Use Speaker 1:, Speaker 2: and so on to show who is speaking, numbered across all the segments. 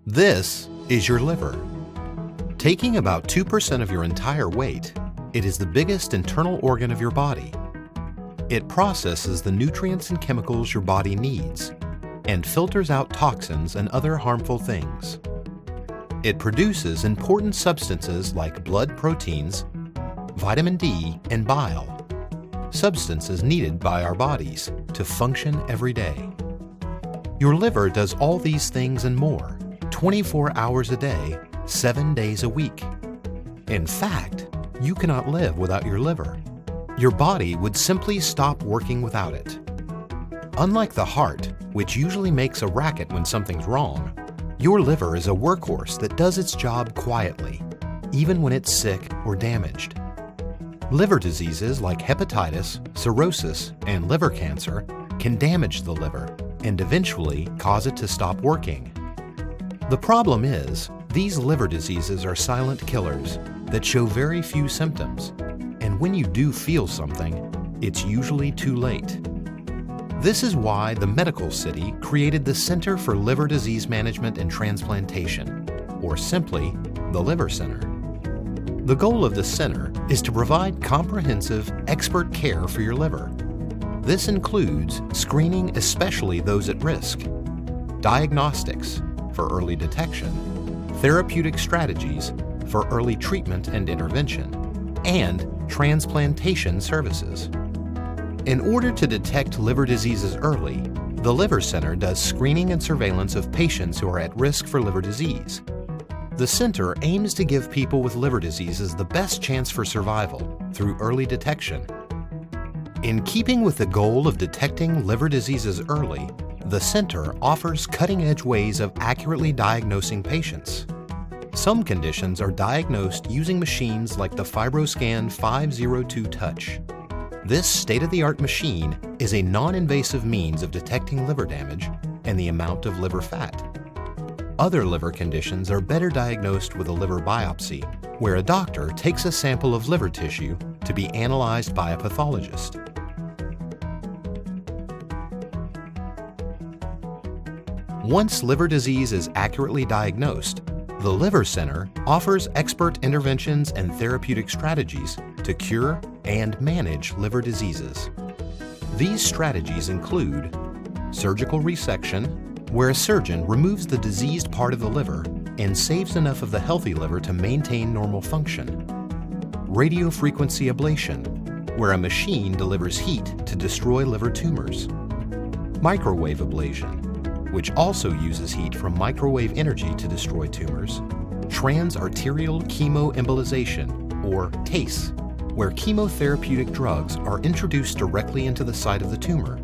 Speaker 1: This is your liver. Taking about 2% of your entire weight, it is the biggest internal organ of your body. It processes the nutrients and chemicals your body needs and filters out toxins and other harmful things. It produces important substances like blood proteins, vitamin D, and bile, substances needed by our bodies to function every day. Your liver does all these things and more, 24 hours a day, 7 days a week. In fact, you cannot live without your liver. Your body would simply stop working without it. Unlike the heart, which usually makes a racket when something's wrong, your liver is a workhorse that does its job quietly, even when it's sick or damaged. Liver diseases like hepatitis, cirrhosis, and liver cancer can damage the liver and eventually cause it to stop working. The problem is, these liver diseases are silent killers that show very few symptoms, and when you do feel something, it's usually too late. This is why the medical city created the Center for Liver Disease Management and Transplantation, or simply, the Liver Center. The goal of the center is to provide comprehensive, expert care for your liver. This includes screening especially those at risk, diagnostics for early detection, therapeutic strategies for early treatment and intervention, and transplantation services. In order to detect liver diseases early, the Liver Center does screening and surveillance of patients who are at risk for liver disease. The center aims to give people with liver diseases the best chance for survival through early detection. In keeping with the goal of detecting liver diseases early, the center offers cutting-edge ways of accurately diagnosing patients. Some conditions are diagnosed using machines like the FibroScan 502 Touch. This state-of-the-art machine is a non-invasive means of detecting liver damage and the amount of liver fat. Other liver conditions are better diagnosed with a liver biopsy, where a doctor takes a sample of liver tissue to be analyzed by a pathologist. Once liver disease is accurately diagnosed, the Liver Center offers expert interventions and therapeutic strategies to cure and manage liver diseases. These strategies include surgical resection, where a surgeon removes the diseased part of the liver and saves enough of the healthy liver to maintain normal function. Radiofrequency ablation, where a machine delivers heat to destroy liver tumors. Microwave ablation, which also uses heat from microwave energy to destroy tumors. Transarterial chemoembolization, or TACE, where chemotherapeutic drugs are introduced directly into the site of the tumor.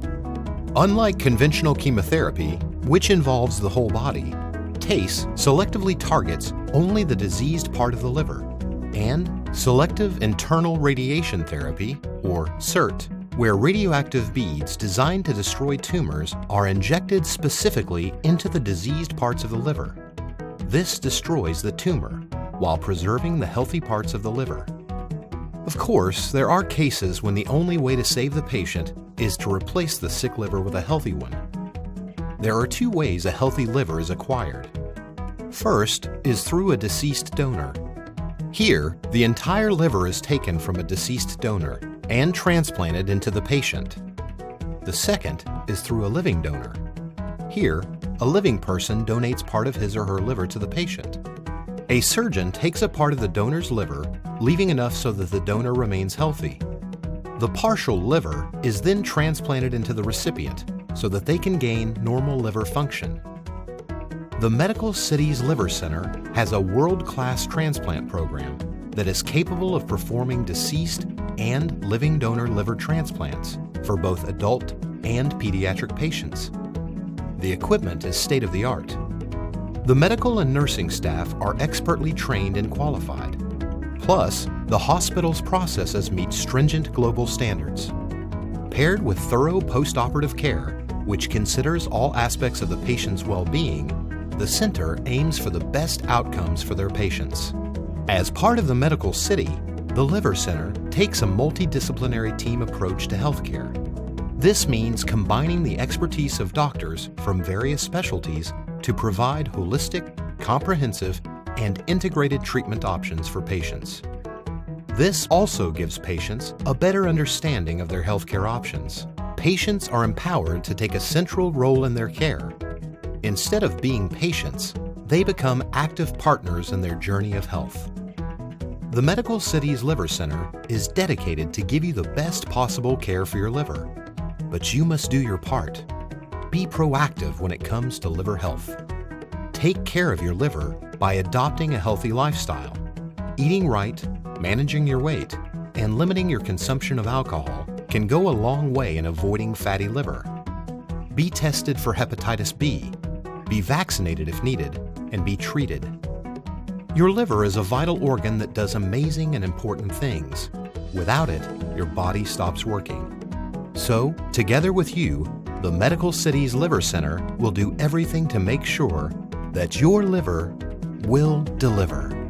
Speaker 1: Unlike conventional chemotherapy, which involves the whole body, TACE selectively targets only the diseased part of the liver. And selective internal radiation therapy, or SIRT, where radioactive beads designed to destroy tumors are injected specifically into the diseased parts of the liver. This destroys the tumor while preserving the healthy parts of the liver. Of course, there are cases when the only way to save the patient is to replace the sick liver with a healthy one. There are two ways a healthy liver is acquired. First is through a deceased donor. Here, the entire liver is taken from a deceased donor and transplanted into the patient. The second is through a living donor. Here, a living person donates part of his or her liver to the patient. A surgeon takes a part of the donor's liver, leaving enough so that the donor remains healthy. The partial liver is then transplanted into the recipient so that they can gain normal liver function. The Medical City's Liver Center has a world-class transplant program that is capable of performing deceased and living donor liver transplants for both adult and pediatric patients. The equipment is state-of-the-art. The medical and nursing staff are expertly trained and qualified. Plus, the hospital's processes meet stringent global standards. Paired with thorough post-operative care, which considers all aspects of the patient's well-being, the center aims for the best outcomes for their patients. As part of the Medical City, the Liver Center takes a multidisciplinary team approach to healthcare. This means combining the expertise of doctors from various specialties to provide holistic, comprehensive, and integrated treatment options for patients. This also gives patients a better understanding of their healthcare options. Patients are empowered to take a central role in their care. Instead of being patients, they become active partners in their journey of health. The Medical Cities Liver Center is dedicated to give you the best possible care for your liver. But you must do your part. Be proactive when it comes to liver health. Take care of your liver by adopting a healthy lifestyle. Eating right, managing your weight, and limiting your consumption of alcohol can go a long way in avoiding fatty liver. Be tested for hepatitis B, be vaccinated if needed, and be treated. Your liver is a vital organ that does amazing and important things. Without it, your body stops working. So, together with you, the Medical Cities Liver Center will do everything to make sure that your liver will deliver.